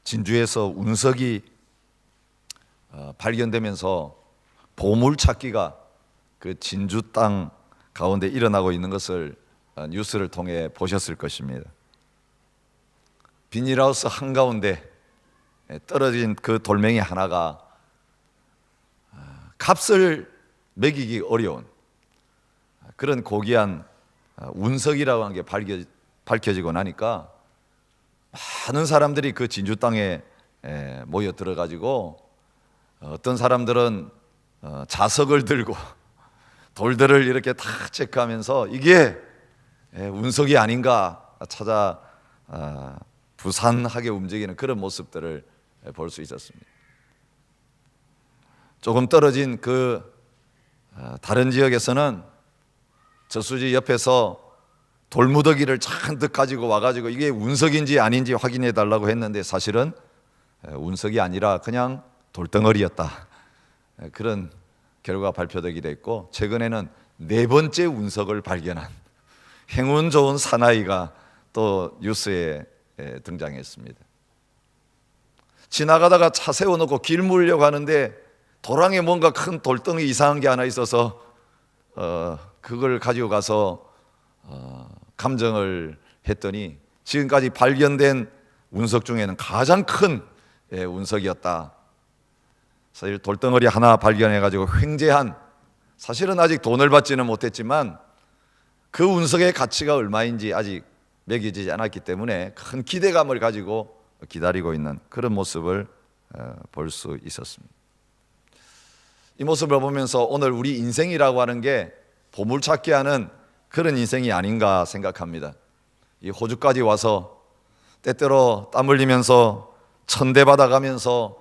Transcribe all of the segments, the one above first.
진주에서 운석이 발견되면서 보물 찾기가 그 진주 땅 가운데 일어나고 있는 것을 뉴스를 통해 보셨을 것입니다. 비닐하우스 한가운데 떨어진 그 돌멩이 하나가 값을 매기기 어려운 그런 고귀한 운석이라고 하는 게 밝혀지고 나니까 많은 사람들이 그 진주 땅에 모여 들어가지고 어떤 사람들은 자석을 들고 돌들을 이렇게 다 체크하면서 이게 운석이 아닌가 찾아 부산하게 움직이는 그런 모습들을 볼 수 있었습니다. 조금 떨어진 그 다른 지역에서는 저수지 옆에서 돌무더기를 잔뜩 가지고 와가지고 이게 운석인지 아닌지 확인해 달라고 했는데 사실은 운석이 아니라 그냥 돌덩어리였다. 그런 결과가 발표되기도 했고, 최근에는 4번째 운석을 발견한 행운 좋은 사나이가 또 뉴스에 등장했습니다. 지나가다가 차 세워놓고 길 물려고 하는데 도랑에 뭔가 큰 돌덩이 이상한 게 하나 있어서 그걸 가지고 가서 감정을 했더니 지금까지 발견된 운석 중에는 가장 큰 운석이었다. 사실 돌덩어리 하나 발견해가지고 횡재한, 사실은 아직 돈을 받지는 못했지만 그 운석의 가치가 얼마인지 아직 매겨지지 않았기 때문에 큰 기대감을 가지고 기다리고 있는 그런 모습을 볼 수 있었습니다. 이 모습을 보면서 오늘 우리 인생이라고 하는 게 보물찾기 하는 그런 인생이 아닌가 생각합니다. 이 호주까지 와서 때때로 땀 흘리면서 천대받아가면서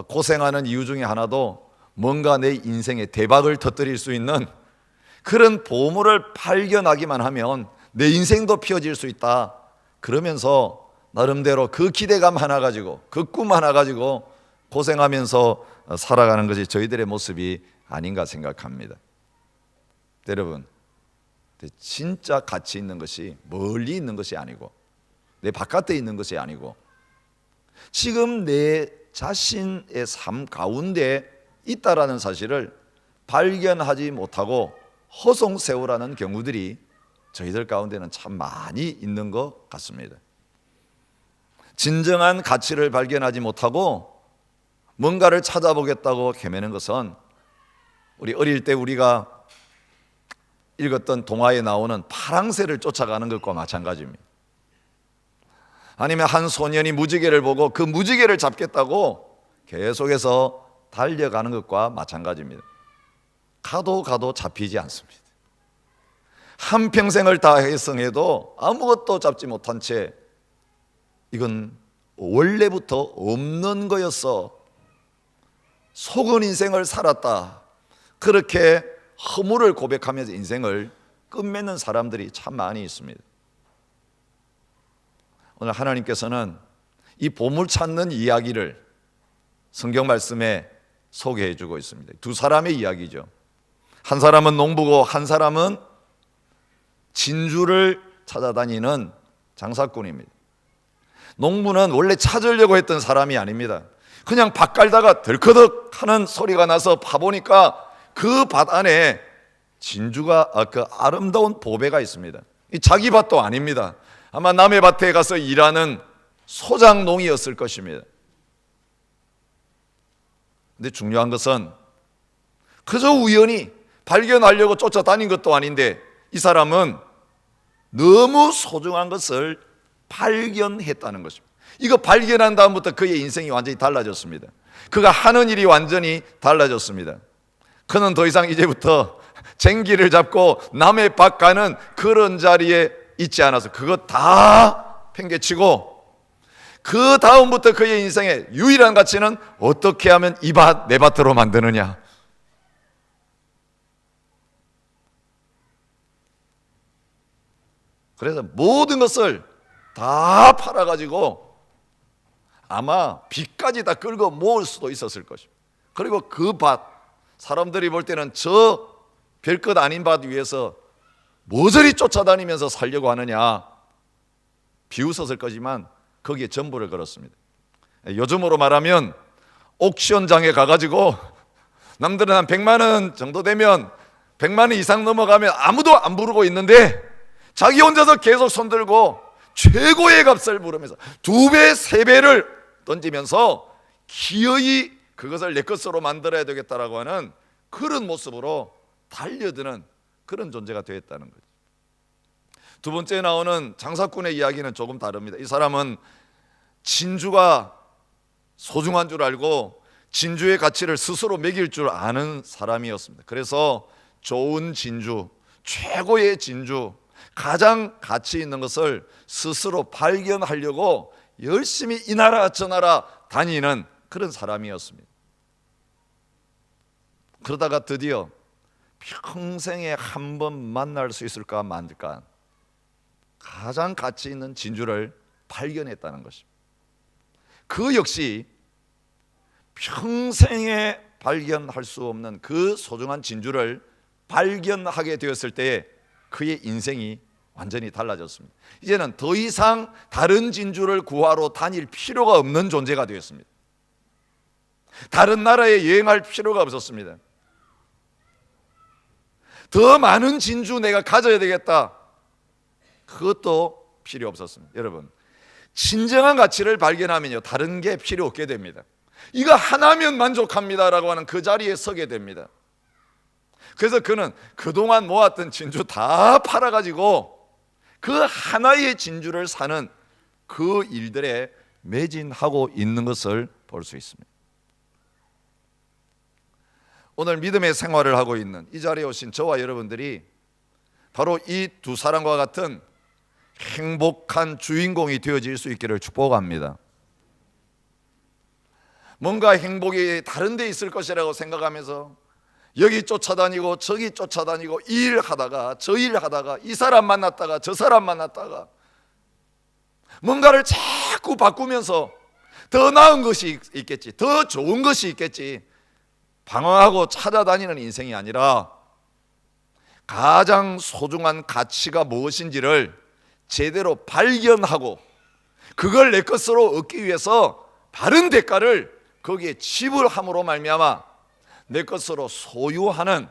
고생하는 이유 중에 하나도 뭔가 내 인생에 대박을 터뜨릴 수 있는 그런 보물을 발견하기만 하면 내 인생도 피어질 수 있다. 그러면서 나름대로 그 기대감 하나 가지고 그 꿈 하나 가지고 고생하면서 살아가는 것이 저희들의 모습이 아닌가 생각합니다. 여러분, 진짜 가치 있는 것이 멀리 있는 것이 아니고 내 바깥에 있는 것이 아니고 지금 내 자신의 삶 가운데 있다라는 사실을 발견하지 못하고 허송세월하는 경우들이 저희들 가운데는 참 많이 있는 것 같습니다. 진정한 가치를 발견하지 못하고 뭔가를 찾아보겠다고 헤매는 것은 우리 어릴 때 우리가 읽었던 동화에 나오는 파랑새를 쫓아가는 것과 마찬가지입니다. 아니면 한 소년이 무지개를 보고 그 무지개를 잡겠다고 계속해서 달려가는 것과 마찬가지입니다. 가도 잡히지 않습니다. 한평생을 다 해성해도 아무것도 잡지 못한 채 이건 원래부터 없는 거였어, 속은 인생을 살았다, 그렇게 허물을 고백하면서 인생을 끝맺는 사람들이 참 많이 있습니다. 오늘 하나님께서는 이 보물 찾는 이야기를 성경 말씀에 소개해 주고 있습니다. 두 사람의 이야기죠. 한 사람은 농부고 한 사람은 진주를 찾아다니는 장사꾼입니다. 농부는 원래 찾으려고 했던 사람이 아닙니다. 그냥 밭 갈다가 덜커덕 하는 소리가 나서 파보니까 그 밭 안에 진주가 그 아름다운 보배가 있습니다. 자기 밭도 아닙니다. 아마 남의 밭에 가서 일하는 소장농이었을 것입니다. 근데 중요한 것은 그저 우연히 발견하려고 쫓아다닌 것도 아닌데 이 사람은 너무 소중한 것을 발견했다는 것입니다. 이거 발견한 다음부터 그의 인생이 완전히 달라졌습니다. 그가 하는 일이 완전히 달라졌습니다. 그는 더 이상 이제부터 쟁기를 잡고 남의 밭 가는 그런 자리에 있지 않아서 그것 다 팽개치고 그 다음부터 그의 인생의 유일한 가치는 어떻게 하면 이 밭 내 밭으로 만드느냐. 그래서 모든 것을 다 팔아가지고 아마 빚까지 다 끌고 모을 수도 있었을 것입니다. 그리고 그 밭, 사람들이 볼 때는 저 별것 아닌 밭 위에서 모조리 쫓아다니면서 살려고 하느냐 비웃었을 거지만 거기에 전부를 걸었습니다. 요즘으로 말하면 옥션장에 가가지고 남들은 한 100만 원 정도 되면 100만 원 이상 넘어가면 아무도 안 부르고 있는데 자기 혼자서 계속 손들고 최고의 값을 부르면서 2배, 3배를 던지면서 기어이 그것을 내 것으로 만들어야 되겠다라고 하는 그런 모습으로 달려드는 그런 존재가 되었다는 거죠. 두 번째 나오는 장사꾼의 이야기는 조금 다릅니다. 이 사람은 진주가 소중한 줄 알고 진주의 가치를 스스로 매길 줄 아는 사람이었습니다. 그래서 좋은 진주, 최고의 진주, 가장 가치 있는 것을 스스로 발견하려고 열심히 이 나라 저 나라 다니는 그런 사람이었습니다. 그러다가 드디어 평생에 한 번 만날 수 있을까 만들까 가장 가치 있는 진주를 발견했다는 것입니다. 그 역시 평생에 발견할 수 없는 그 소중한 진주를 발견하게 되었을 때 그의 인생이 완전히 달라졌습니다. 이제는 더 이상 다른 진주를 구하러 다닐 필요가 없는 존재가 되었습니다. 다른 나라에 여행할 필요가 없었습니다. 더 많은 진주 내가 가져야 되겠다, 그것도 필요 없었습니다. 여러분, 진정한 가치를 발견하면요 다른 게 필요 없게 됩니다. 이거 하나면 만족합니다라고 하는 그 자리에 서게 됩니다. 그래서 그는 그동안 모았던 진주 다 팔아가지고 그 하나의 진주를 사는 그 일들에 매진하고 있는 것을 볼 수 있습니다. 오늘 믿음의 생활을 하고 있는 이 자리에 오신 저와 여러분들이 바로 이 두 사람과 같은 행복한 주인공이 되어질 수 있기를 축복합니다. 뭔가 행복이 다른 데 있을 것이라고 생각하면서 여기 쫓아다니고 저기 쫓아다니고 이 일 하다가 저 일 하다가 이 사람 만났다가 저 사람 만났다가 뭔가를 자꾸 바꾸면서 더 나은 것이 있겠지, 더 좋은 것이 있겠지 방황하고 찾아다니는 인생이 아니라 가장 소중한 가치가 무엇인지를 제대로 발견하고 그걸 내 것으로 얻기 위해서 바른 대가를 거기에 지불함으로 말미암아 내 것으로 소유하는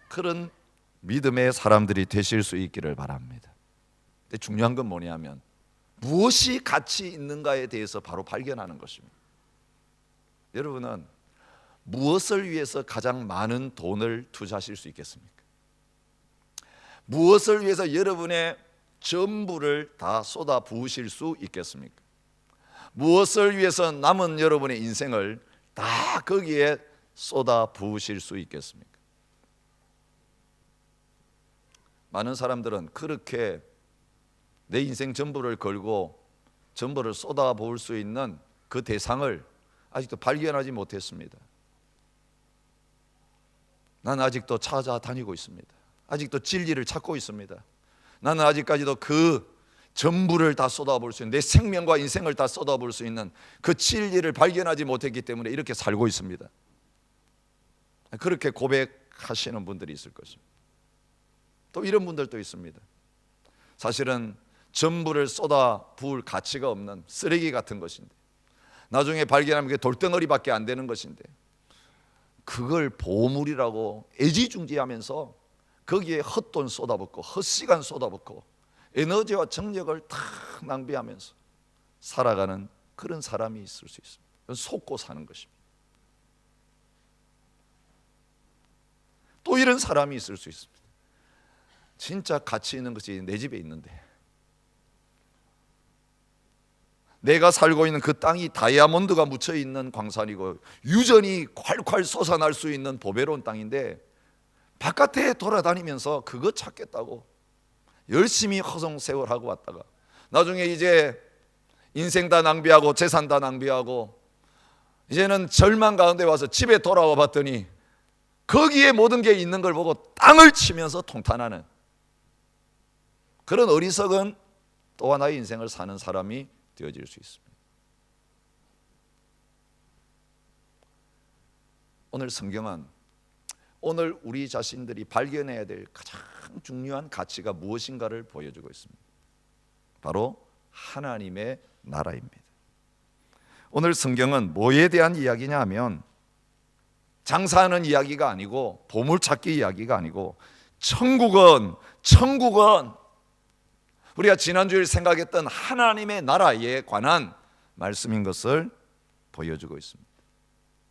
그런 믿음의 사람들이 되실 수 있기를 바랍니다. 근데 중요한 건 뭐냐면 무엇이 가치 있는가에 대해서 바로 발견하는 것입니다. 여러분은 무엇을 위해서 가장 많은 돈을 투자하실 수 있겠습니까? 무엇을 위해서 여러분의 전부를 다 쏟아 부으실 수 있겠습니까? 무엇을 위해서 남은 여러분의 인생을 다 거기에 쏟아 부으실 수 있겠습니까? 많은 사람들은 그렇게 내 인생 전부를 걸고 전부를 쏟아 부을 수 있는 그 대상을 아직도 발견하지 못했습니다. 나는 아직도 찾아다니고 있습니다. 아직도 진리를 찾고 있습니다. 나는 아직까지도 그 전부를 다 쏟아볼 수 있는, 내 생명과 인생을 다 쏟아볼 수 있는 그 진리를 발견하지 못했기 때문에 이렇게 살고 있습니다. 그렇게 고백하시는 분들이 있을 것입니다. 또 이런 분들도 있습니다. 사실은 전부를 쏟아 부을 가치가 없는 쓰레기 같은 것인데 나중에 발견하면 그게 돌덩어리밖에 안 되는 것인데 그걸 보물이라고 애지중지하면서 거기에 헛돈 쏟아붓고 헛시간 쏟아붓고 에너지와 정력을 다 낭비하면서 살아가는 그런 사람이 있을 수 있습니다. 속고 사는 것입니다. 또 이런 사람이 있을 수 있습니다. 진짜 가치 있는 것이 내 집에 있는데 내가 살고 있는 그 땅이 다이아몬드가 묻혀있는 광산이고 유전이 콸콸 솟아날 수 있는 보배로운 땅인데 바깥에 돌아다니면서 그거 찾겠다고 열심히 허송세월하고 왔다가 나중에 이제 인생 다 낭비하고 재산 다 낭비하고 이제는 절망 가운데 와서 집에 돌아와 봤더니 거기에 모든 게 있는 걸 보고 땅을 치면서 통탄하는 그런 어리석은 또 하나의 인생을 사는 사람이 되어질 수 있습니다. 오늘 성경은 오늘 우리 자신들이 발견해야 될 가장 중요한 가치가 무엇인가를 보여주고 있습니다. 바로 하나님의 나라입니다. 오늘 성경은 뭐에 대한 이야기냐 하면 장사하는 이야기가 아니고 보물찾기 이야기가 아니고 천국은 우리가 지난주에 생각했던 하나님의 나라에 관한 말씀인 것을 보여주고 있습니다.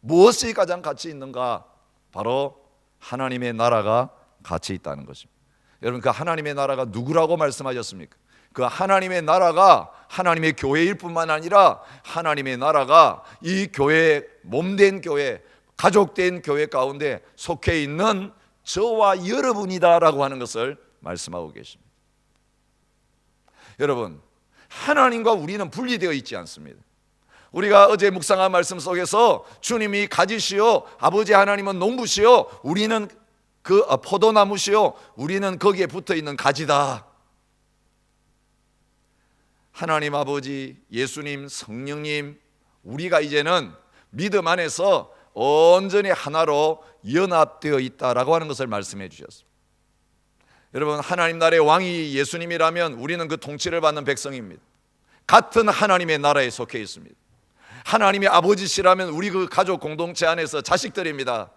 무엇이 가장 가치 있는가? 바로 하나님의 나라가 가치 있다는 것입니다. 여러분, 그 하나님의 나라가 누구라고 말씀하셨습니까? 그 하나님의 나라가 하나님의 교회일 뿐만 아니라 하나님의 나라가 이 교회, 몸된 교회, 가족된 교회 가운데 속해 있는 저와 여러분이다라고 하는 것을 말씀하고 계십니다. 여러분, 하나님과 우리는 분리되어 있지 않습니다. 우리가 어제 묵상한 말씀 속에서 주님이 가지시오, 아버지 하나님은 농부시오, 우리는 그 포도나무시오, 우리는 거기에 붙어있는 가지다. 하나님 아버지, 예수님, 성령님, 우리가 이제는 믿음 안에서 온전히 하나로 연합되어 있다라고 하는 것을 말씀해 주셨습니다. 여러분, 하나님 나라의 왕이 예수님이라면 우리는 그 통치를 받는 백성입니다. 같은 하나님의 나라에 속해 있습니다. 하나님의 아버지시라면 우리 그 가족 공동체 안에서 자식들입니다.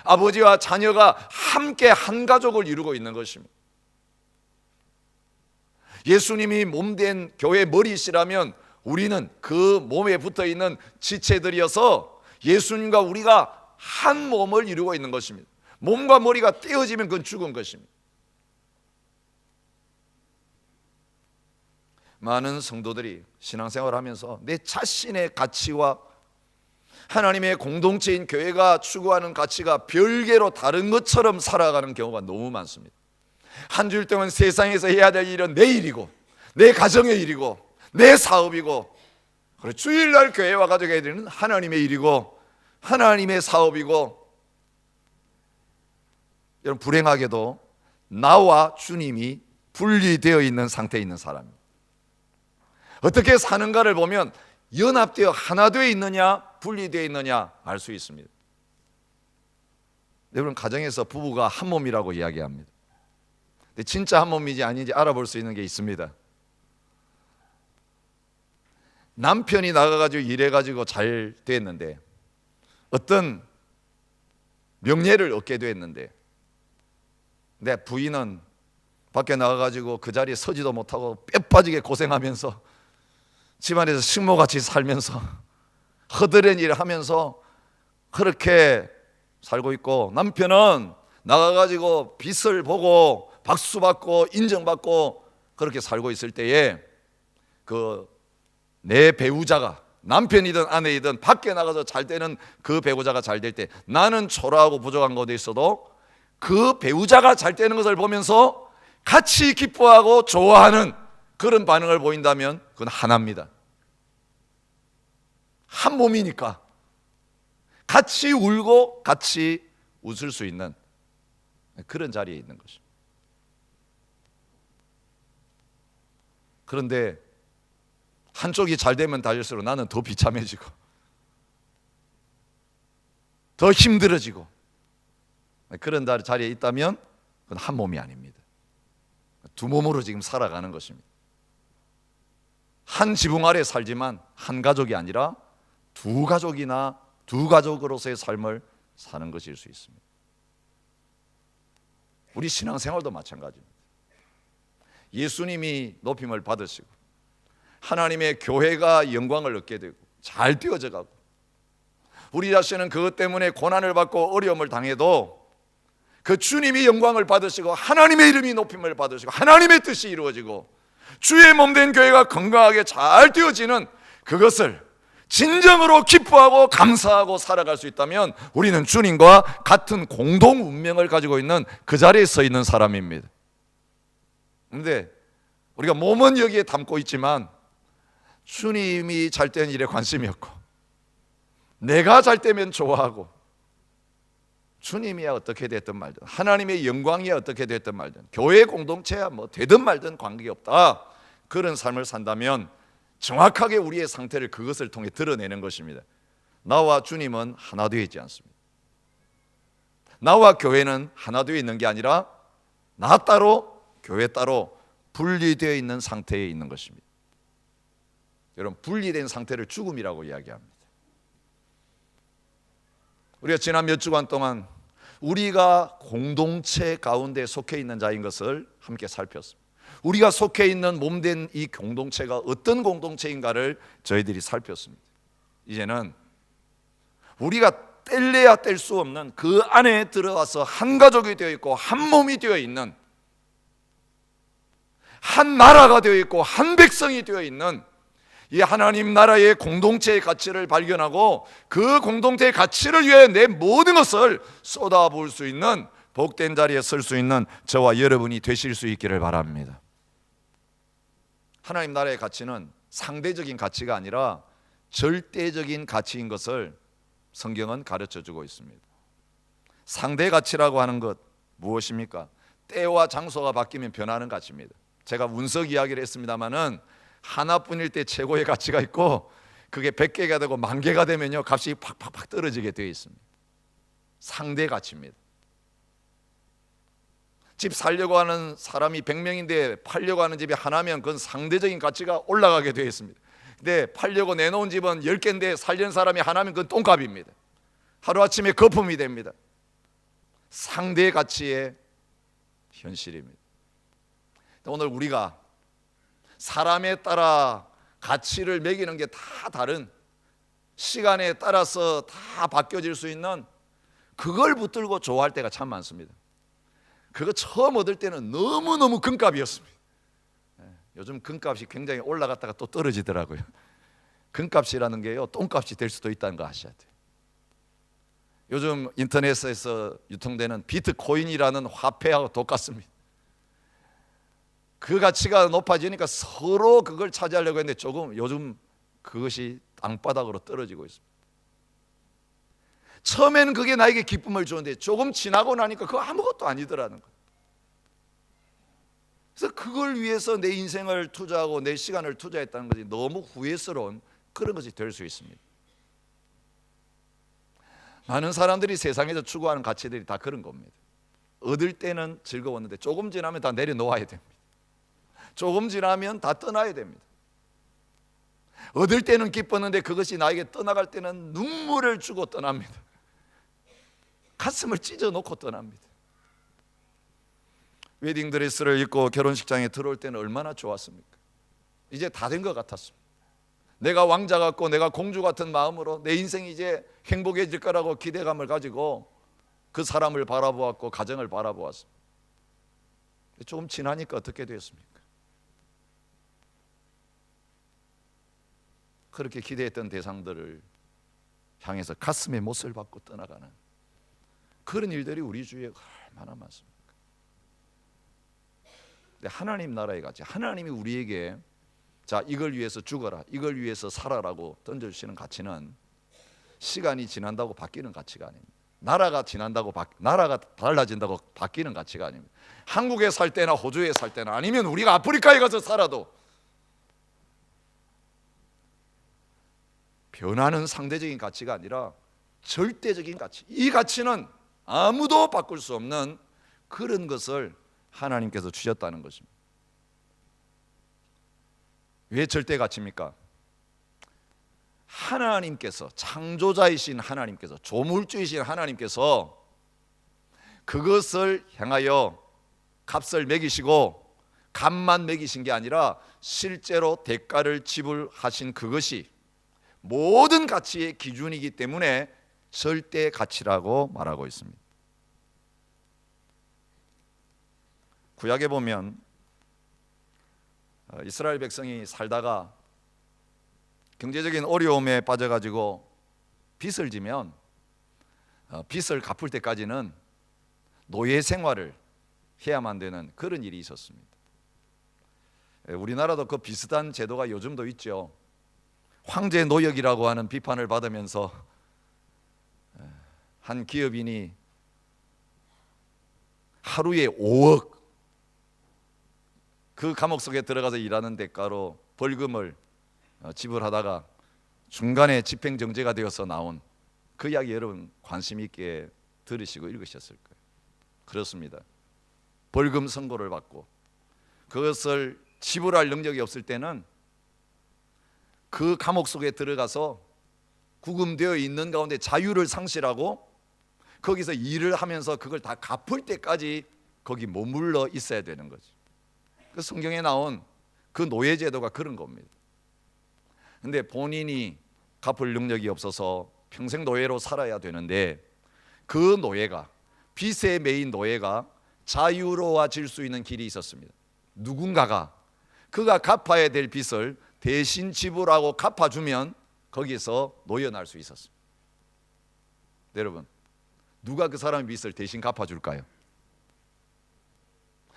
아버지와 자녀가 함께 한 가족을 이루고 있는 것입니다. 예수님이 몸된 교회 머리시라면 우리는 그 몸에 붙어있는 지체들이어서 예수님과 우리가 한 몸을 이루고 있는 것입니다. 몸과 머리가 떼어지면 그건 죽은 것입니다. 많은 성도들이 신앙생활을 하면서 내 자신의 가치와 하나님의 공동체인 교회가 추구하는 가치가 별개로 다른 것처럼 살아가는 경우가 너무 많습니다. 한 주일 동안 세상에서 해야 될 일은 내 일이고, 내 가정의 일이고, 내 사업이고, 그리고 주일날 교회 와가지고 해야 되는 하나님의 일이고, 하나님의 사업이고. 여러분, 불행하게도 나와 주님이 분리되어 있는 상태에 있는 사람입니다. 어떻게 사는가를 보면 연합되어 하나 되어 있느냐 분리되어 있느냐 알 수 있습니다. 여러분, 가정에서 부부가 한 몸이라고 이야기합니다. 근데 진짜 한 몸인지 아닌지 알아볼 수 있는 게 있습니다. 남편이 나가가지고 일해가지고 잘 됐는데, 어떤 명예를 얻게 됐는데, 내 부인은 밖에 나가가지고 그 자리에 서지도 못하고 뼈 빠지게 고생하면서 집안에서 식모같이 살면서 허드렛 일을 하면서 그렇게 살고 있고, 남편은 나가가지고 빛을 보고 박수 받고 인정받고 그렇게 살고 있을 때에 그 내 배우자가, 남편이든 아내이든 밖에 나가서 잘 되는 그 배우자가 잘 될 때 나는 초라하고 부족한 것도 있어도 그 배우자가 잘 되는 것을 보면서 같이 기뻐하고 좋아하는 그런 반응을 보인다면 그건 하나입니다. 한 몸이니까 같이 울고 같이 웃을 수 있는 그런 자리에 있는 것입니다. 그런데 한쪽이 잘 되면 달릴수록 나는 더 비참해지고 더 힘들어지고, 그런 자리에 있다면 그건 한 몸이 아닙니다. 두 몸으로 지금 살아가는 것입니다. 한 지붕 아래 살지만 한 가족이 아니라 두 가족이나 두 가족으로서의 삶을 사는 것일 수 있습니다. 우리 신앙생활도 마찬가지입니다. 예수님이 높임을 받으시고 하나님의 교회가 영광을 얻게 되고 잘 되어져 가고, 우리 자신은 그것 때문에 고난을 받고 어려움을 당해도 그 주님이 영광을 받으시고 하나님의 이름이 높임을 받으시고 하나님의 뜻이 이루어지고 주의 몸된 교회가 건강하게 잘 되어지는 그것을 진정으로 기뻐하고 감사하고 살아갈 수 있다면 우리는 주님과 같은 공동 운명을 가지고 있는 그 자리에 서 있는 사람입니다. 그런데 우리가 몸은 여기에 담고 있지만 주님이 잘 되는 일에 관심이 없고, 내가 잘 되면 좋아하고, 주님이야 어떻게 됐든 말든, 하나님의 영광이야 어떻게 됐든 말든, 교회 공동체야 뭐 되든 말든 관계없다, 그런 삶을 산다면 정확하게 우리의 상태를 그것을 통해 드러내는 것입니다. 나와 주님은 하나 되어 있지 않습니다. 나와 교회는 하나 되어 있는 게 아니라 나 따로 교회 따로 분리되어 있는 상태에 있는 것입니다. 여러분, 분리된 상태를 죽음이라고 이야기합니다. 우리가 지난 몇 주간 동안 우리가 공동체 가운데 속해 있는 자인 것을 함께 살폈습니다. 우리가 속해 있는 몸된 이 공동체가 어떤 공동체인가를 저희들이 살폈습니다. 이제는 우리가 뗄래야 뗄 수 없는 그 안에 들어가서 한 가족이 되어 있고 한 몸이 되어 있는, 한 나라가 되어 있고 한 백성이 되어 있는 이 하나님 나라의 공동체의 가치를 발견하고 그 공동체의 가치를 위해 내 모든 것을 쏟아부을 수 있는 복된 자리에 설 수 있는 저와 여러분이 되실 수 있기를 바랍니다. 하나님 나라의 가치는 상대적인 가치가 아니라 절대적인 가치인 것을 성경은 가르쳐주고 있습니다. 상대 가치라고 하는 것 무엇입니까? 때와 장소가 바뀌면 변하는 가치입니다. 제가 운석 이야기를 했습니다마는 하나뿐일 때 최고의 가치가 있고 그게 100개가 되고 10,000개가 되면요 값이 팍팍팍 떨어지게 되어 있습니다. 상대 가치입니다. 집 살려고 하는 사람이 100명인데 팔려고 하는 집이 하나면 그건 상대적인 가치가 올라가게 되어 있습니다. 근데 팔려고 내놓은 집은 10개인데 살려는 사람이 하나면 그건 똥값입니다. 하루아침에 거품이 됩니다. 상대 가치의 현실입니다. 오늘 우리가 사람에 따라 가치를 매기는 게 다 다른, 시간에 따라서 다 바뀌어질 수 있는 그걸 붙들고 좋아할 때가 참 많습니다. 그거 처음 얻을 때는 너무너무 금값이었습니다. 요즘 금값이 굉장히 올라갔다가 또 떨어지더라고요. 금값이라는 게요 똥값이 될 수도 있다는 거 아셔야 돼요. 요즘 인터넷에서 유통되는 비트코인이라는 화폐하고 똑같습니다. 그 가치가 높아지니까 서로 그걸 차지하려고 했는데 요즘 그것이 땅바닥으로 떨어지고 있습니다. 처음에는 그게 나에게 기쁨을 주는데 조금 지나고 나니까 그거 아무것도 아니더라는 거예요. 그래서 그걸 위해서 내 인생을 투자하고 내 시간을 투자했다는 것이 너무 후회스러운 그런 것이 될 수 있습니다. 많은 사람들이 세상에서 추구하는 가치들이 다 그런 겁니다. 얻을 때는 즐거웠는데 조금 지나면 다 내려놓아야 됩니다. 조금 지나면 다 떠나야 됩니다. 얻을 때는 기뻤는데 그것이 나에게 떠나갈 때는 눈물을 주고 떠납니다. 가슴을 찢어놓고 떠납니다. 웨딩드레스를 입고 결혼식장에 들어올 때는 얼마나 좋았습니까? 이제 다 된 것 같았습니다. 내가 왕자 같고 내가 공주 같은 마음으로 내 인생이 이제 행복해질 거라고 기대감을 가지고 그 사람을 바라보았고 가정을 바라보았습니다. 조금 지나니까 어떻게 되었습니까? 그렇게 기대했던 대상들을 향해서 가슴에 못을 박고 떠나가는 그런 일들이 우리 주위에 얼마나 많습니까? 근데 하나님 나라의 가치, 하나님이 우리에게 자 이걸 위해서 죽어라, 이걸 위해서 살아라고 던져주시는 가치는 시간이 지난다고 바뀌는 가치가 아닙니다. 나라가 달라진다고 바뀌는 가치가 아닙니다. 한국에 살 때나 호주에 살 때나 아니면 우리가 아프리카에 가서 살아도 변하는 상대적인 가치가 아니라 절대적인 가치, 이 가치는 아무도 바꿀 수 없는 그런 것을 하나님께서 주셨다는 것입니다. 왜 절대 가치입니까? 하나님께서, 창조자이신 하나님께서, 조물주이신 하나님께서 그것을 향하여 값을 매기시고 값만 매기신 게 아니라 실제로 대가를 지불하신 그것이 모든 가치의 기준이기 때문에 절대 가치라고 말하고 있습니다. 구약에 보면 이스라엘 백성이 살다가 경제적인 어려움에 빠져가지고 빚을 지면 빚을 갚을 때까지는 노예 생활을 해야만 되는 그런 일이 있었습니다. 우리나라도 그 비슷한 제도가 요즘도 있죠. 황제 노역이라고 하는 비판을 받으면서 한 기업인이 하루에 5억 그 감옥 속에 들어가서 일하는 대가로 벌금을 지불하다가 중간에 집행정지가 되어서 나온 그 이야기 여러분 관심 있게 들으시고 읽으셨을 거예요. 그렇습니다. 벌금 선고를 받고 그것을 지불할 능력이 없을 때는 그 감옥 속에 들어가서 구금되어 있는 가운데 자유를 상실하고 거기서 일을 하면서 그걸 다 갚을 때까지 거기 머물러 있어야 되는 거죠. 그 성경에 나온 그 노예 제도가 그런 겁니다. 근데 본인이 갚을 능력이 없어서 평생 노예로 살아야 되는데, 그 노예가, 빚에 매인 노예가 자유로워질 수 있는 길이 있었습니다. 누군가가 그가 갚아야 될 빚을 대신 지불하고 갚아주면 거기서 노여날 수 있었습니다. 여러분, 누가 그 사람의 빚을 대신 갚아줄까요?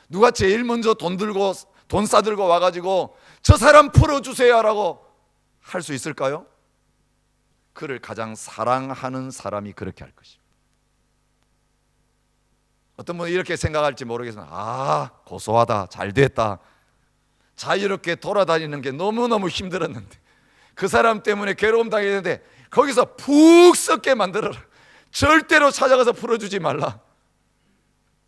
누가 제일 먼저 돈 싸들고 와가지고 저 사람 풀어주세요라고 할 수 있을까요? 그를 가장 사랑하는 사람이 그렇게 할 것입니다. 어떤 분은 이렇게 생각할지 모르겠으나, 고소하다, 잘 됐다, 자유롭게 돌아다니는 게 너무너무 힘들었는데, 그 사람 때문에 괴로움 당했는데 거기서 푹 썩게 만들어라. 절대로 찾아가서 풀어주지 말라.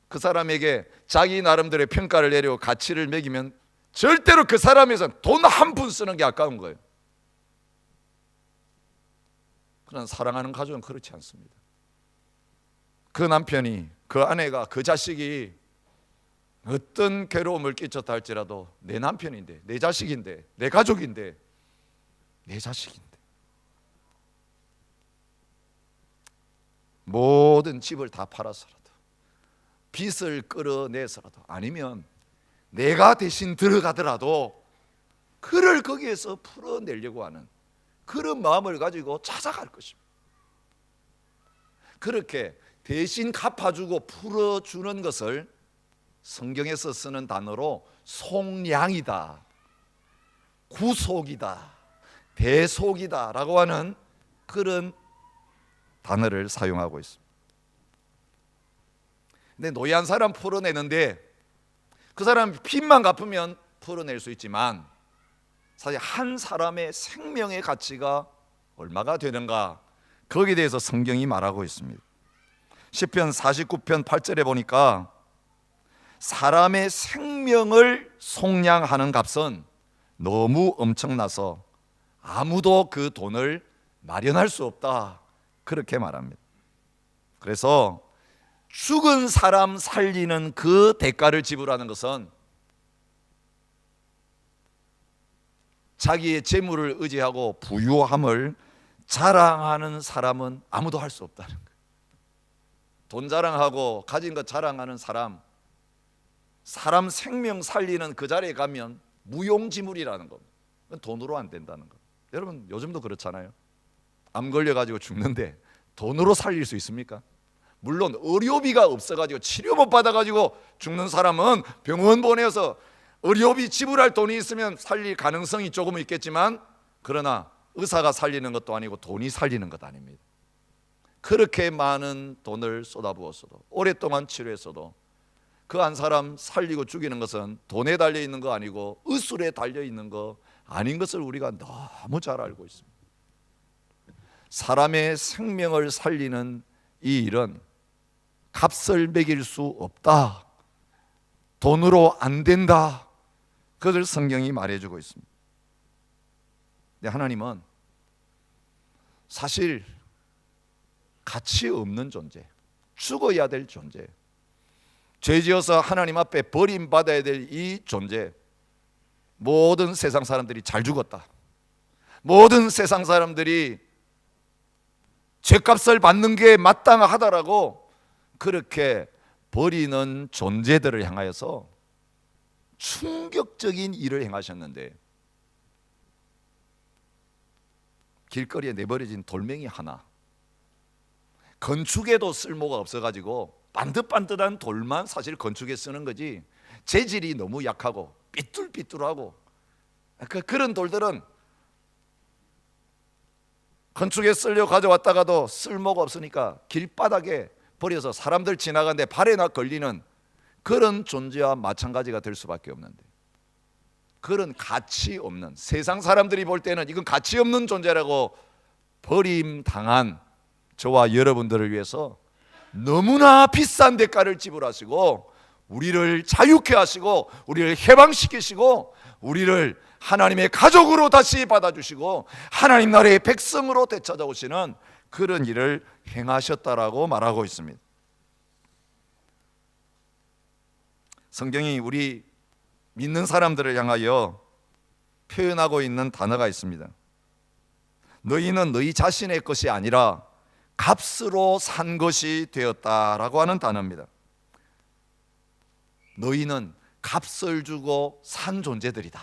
그 사람에게 자기 나름대로의 평가를 내리고 가치를 매기면 절대로 그 사람에선 돈 한 푼 쓰는 게 아까운 거예요. 그러나 사랑하는 가족은 그렇지 않습니다. 그 남편이, 그 아내가, 그 자식이 어떤 괴로움을 끼쳤다 할지라도 내 남편인데, 내 자식인데, 내 가족인데, 내 자식인데 모든 집을 다 팔아서라도, 빚을 끌어내서라도, 아니면 내가 대신 들어가더라도 그를 거기에서 풀어내려고 하는 그런 마음을 가지고 찾아갈 것입니다. 그렇게 대신 갚아주고 풀어주는 것을 성경에서 쓰는 단어로 속량이다, 구속이다, 대속이다 라고 하는 그런 단어를 사용하고 있습니다. 근데 노예한 사람 풀어내는데 그 사람 빚만 갚으면 풀어낼 수 있지만, 사실 한 사람의 생명의 가치가 얼마가 되는가, 거기에 대해서 성경이 말하고 있습니다. 시편 49편 8절에 보니까 사람의 생명을 속량하는 값은 너무 엄청나서 아무도 그 돈을 마련할 수 없다, 그렇게 말합니다. 그래서 죽은 사람 살리는 그 대가를 지불하는 것은 자기의 재물을 의지하고 부유함을 자랑하는 사람은 아무도 할 수 없다는 거예요. 돈 자랑하고 가진 것 자랑하는 사람 생명 살리는 그 자리에 가면 무용지물이라는 겁니다. 돈으로 안 된다는 거. 여러분, 요즘도 그렇잖아요. 암 걸려가지고 죽는데 돈으로 살릴 수 있습니까? 물론 의료비가 없어가지고 치료 못 받아가지고 죽는 사람은 병원 보내서 의료비 지불할 돈이 있으면 살릴 가능성이 조금 있겠지만, 그러나 의사가 살리는 것도 아니고 돈이 살리는 것 아닙니다. 그렇게 많은 돈을 쏟아부었어도, 오랫동안 치료했어도 그 한 사람 살리고 죽이는 것은 돈에 달려있는 거 아니고 의술에 달려있는 거 아닌 것을 우리가 너무 잘 알고 있습니다. 사람의 생명을 살리는 이 일은 값을 매길 수 없다, 돈으로 안 된다, 그것을 성경이 말해주고 있습니다. 근데 하나님은 사실 가치 없는 존재, 죽어야 될 존재, 죄지어서 하나님 앞에 버림받아야 될 이 존재, 모든 세상 사람들이 잘 죽었다, 모든 세상 사람들이 죄값을 받는 게 마땅하다라고 그렇게 버리는 존재들을 향하여서 충격적인 일을 행하셨는데, 길거리에 내버려진 돌멩이 하나, 건축에도 쓸모가 없어가지고 반듯반듯한 돌만 사실 건축에 쓰는 거지, 재질이 너무 약하고 삐뚤삐뚤하고 그런 돌들은 건축에 쓰려 가져왔다가도 쓸모가 없으니까 길바닥에 버려서 사람들 지나가는데 발에나 걸리는 그런 존재와 마찬가지가 될 수밖에 없는데, 그런 가치 없는, 세상 사람들이 볼 때는 이건 가치 없는 존재라고 버림당한 저와 여러분들을 위해서 너무나 비싼 대가를 지불하시고 우리를 자유케 하시고 우리를 해방시키시고 우리를 하나님의 가족으로 다시 받아주시고 하나님 나라의 백성으로 되찾아오시는 그런 일을 행하셨다라고 말하고 있습니다. 성경이 우리 믿는 사람들을 향하여 표현하고 있는 단어가 있습니다. 너희는 너희 자신의 것이 아니라 값으로 산 것이 되었다라고 하는 단어입니다. 너희는 값을 주고 산 존재들이다.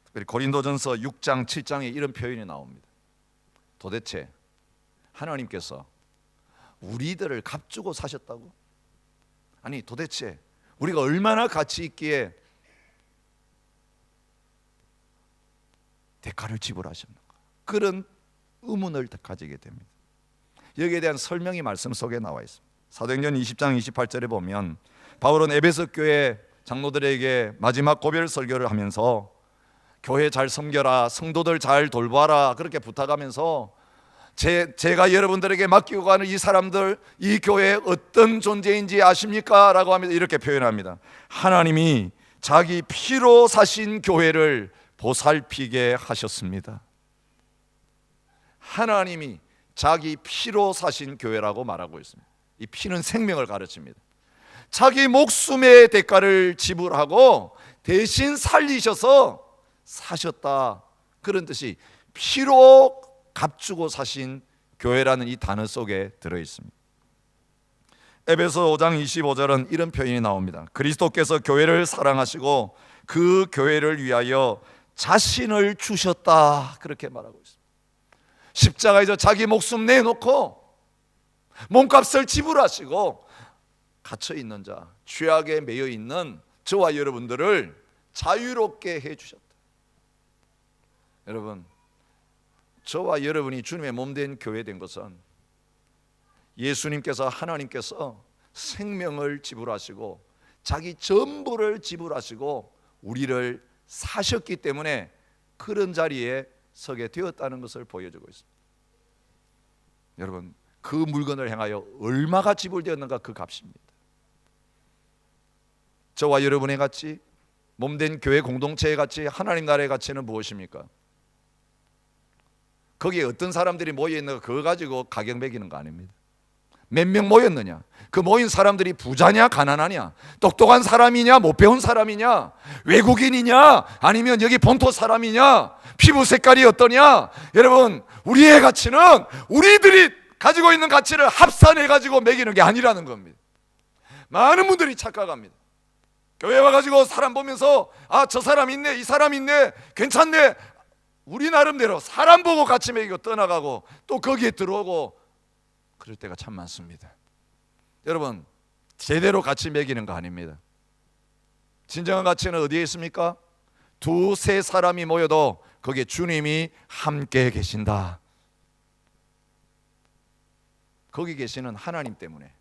특별히 고린도전서 6장 7장에 이런 표현이 나옵니다. 도대체 하나님께서 우리들을 값 주고 사셨다고? 아니 도대체 우리가 얼마나 가치 있기에 대가를 지불하셨는가? 그런 의문을 가지게 됩니다. 여기에 대한 설명이 말씀 속에 나와 있습니다. 사도행전 20장 28절에 보면 바울은 에베소 교회 장로들에게 마지막 고별 설교를 하면서 교회 잘 섬겨라, 성도들 잘 돌봐라 그렇게 부탁하면서 제가 여러분들에게 맡기고 가는 이 사람들, 이 교회 어떤 존재인지 아십니까? 라고 하면서 이렇게 표현합니다. 하나님이 자기 피로 사신 교회를 보살피게 하셨습니다. 하나님이 자기 피로 사신 교회라고 말하고 있습니다. 이 피는 생명을 가르칩니다. 자기 목숨의 대가를 지불하고 대신 살리셔서 사셨다, 그런 뜻이 피로 값주고 사신 교회라는 이 단어 속에 들어있습니다. 에베소 5장 25절은 이런 표현이 나옵니다. 그리스도께서 교회를 사랑하시고 그 교회를 위하여 자신을 주셨다, 그렇게 말하고 있습니다. 십자가에서 자기 목숨 내놓고 몸값을 지불하시고 갇혀있는 자, 죄악에 매여있는 저와 여러분들을 자유롭게 해주셨다. 여러분, 저와 여러분이 주님의 몸된 교회 된 것은 예수님께서, 하나님께서 생명을 지불하시고 자기 전부를 지불하시고 우리를 사셨기 때문에 그런 자리에 서게 되었다는 것을 보여주고 있습니다. 여러분, 그 물건을 향하여 얼마가 지불되었는가, 그 값입니다. 저와 여러분의 가치, 몸된 교회 공동체의 가치, 하나님 나라의 가치는 무엇입니까? 거기에 어떤 사람들이 모여있는가 그거 가지고 가격 매기는 거 아닙니다. 몇 명 모였느냐, 그 모인 사람들이 부자냐 가난하냐, 똑똑한 사람이냐 못 배운 사람이냐, 외국인이냐 아니면 여기 본토 사람이냐, 피부 색깔이 어떠냐. 여러분, 우리의 가치는 우리들이 가지고 있는 가치를 합산해 가지고 매기는 게 아니라는 겁니다. 많은 분들이 착각합니다. 교회 와가지고 사람 보면서 아, 저 사람 있네, 이 사람 있네, 괜찮네, 우리 나름대로 사람 보고 가치 매기고 떠나가고 또 거기에 들어오고 그럴 때가 참 많습니다. 여러분, 제대로 가치 매기는 거 아닙니다. 진정한 가치는 어디에 있습니까? 두세 사람이 모여도 거기에 주님이 함께 계신다. 거기 계시는 하나님 때문에,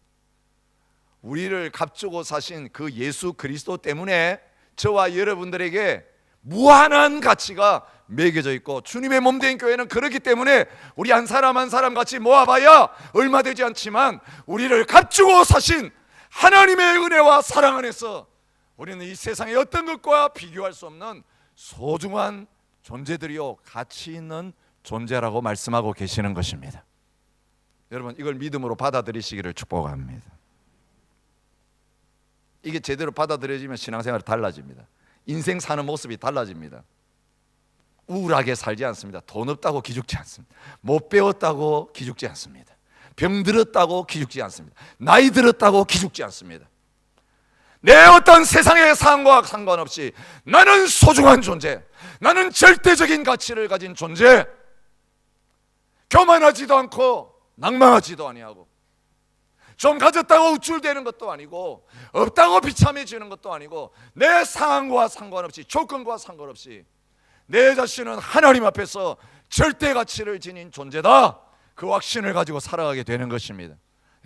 우리를 값주고 사신 그 예수 그리스도 때문에 저와 여러분들에게 무한한 가치가 매겨져 있고, 주님의 몸된 교회는 그렇기 때문에 우리 한 사람 한 사람 같이 모아봐야 얼마 되지 않지만 우리를 값주고 사신 하나님의 은혜와 사랑 안에서 우리는 이 세상의 어떤 것과 비교할 수 없는 소중한 존재들이요, 가치 있는 존재라고 말씀하고 계시는 것입니다. 여러분, 이걸 믿음으로 받아들이시기를 축복합니다. 이게 제대로 받아들여지면 신앙생활이 달라집니다. 인생 사는 모습이 달라집니다. 우울하게 살지 않습니다. 돈 없다고 기죽지 않습니다. 못 배웠다고 기죽지 않습니다. 병 들었다고 기죽지 않습니다. 나이 들었다고 기죽지 않습니다. 내 어떤 세상의 상황과 상관없이 나는 소중한 존재, 나는 절대적인 가치를 가진 존재, 교만하지도 않고 낭망하지도 아니하고, 좀 가졌다고 우쭐대는 것도 아니고 없다고 비참해지는 것도 아니고, 내 상황과 상관없이, 조건과 상관없이 내 자신은 하나님 앞에서 절대 가치를 지닌 존재다, 그 확신을 가지고 살아가게 되는 것입니다.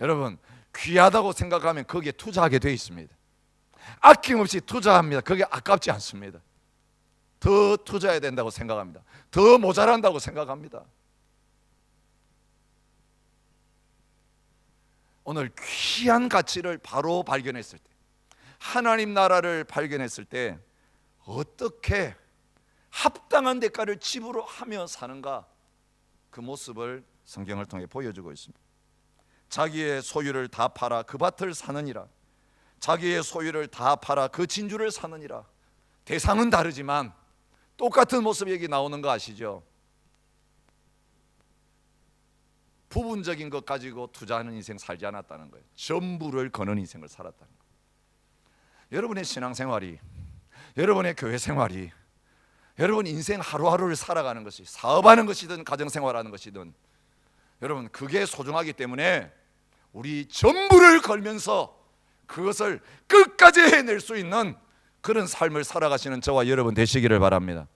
여러분, 귀하다고 생각하면 거기에 투자하게 되어 있습니다. 아낌없이 투자합니다. 그게 아깝지 않습니다. 더 투자해야 된다고 생각합니다. 더 모자란다고 생각합니다. 오늘 귀한 가치를 바로 발견했을 때, 하나님 나라를 발견했을 때 어떻게 합당한 대가를 지불하며 사는가, 그 모습을 성경을 통해 보여주고 있습니다. 자기의 소유를 다 팔아 그 밭을 사느니라. 자기의 소유를 다 팔아 그 진주를 사느니라. 대상은 다르지만 똑같은 모습이 여기 나오는 거 아시죠? 부분적인 것 가지고 투자하는 인생 살지 않았다는 거예요. 전부를 거는 인생을 살았다는 거예요. 여러분의 신앙생활이, 여러분의 교회 생활이, 여러분 인생 하루하루를 살아가는 것이, 사업하는 것이든 가정생활하는 것이든 여러분 그게 소중하기 때문에 우리 전부를 걸면서 그것을 끝까지 해낼 수 있는 그런 삶을 살아가시는 저와 여러분 되시기를 바랍니다.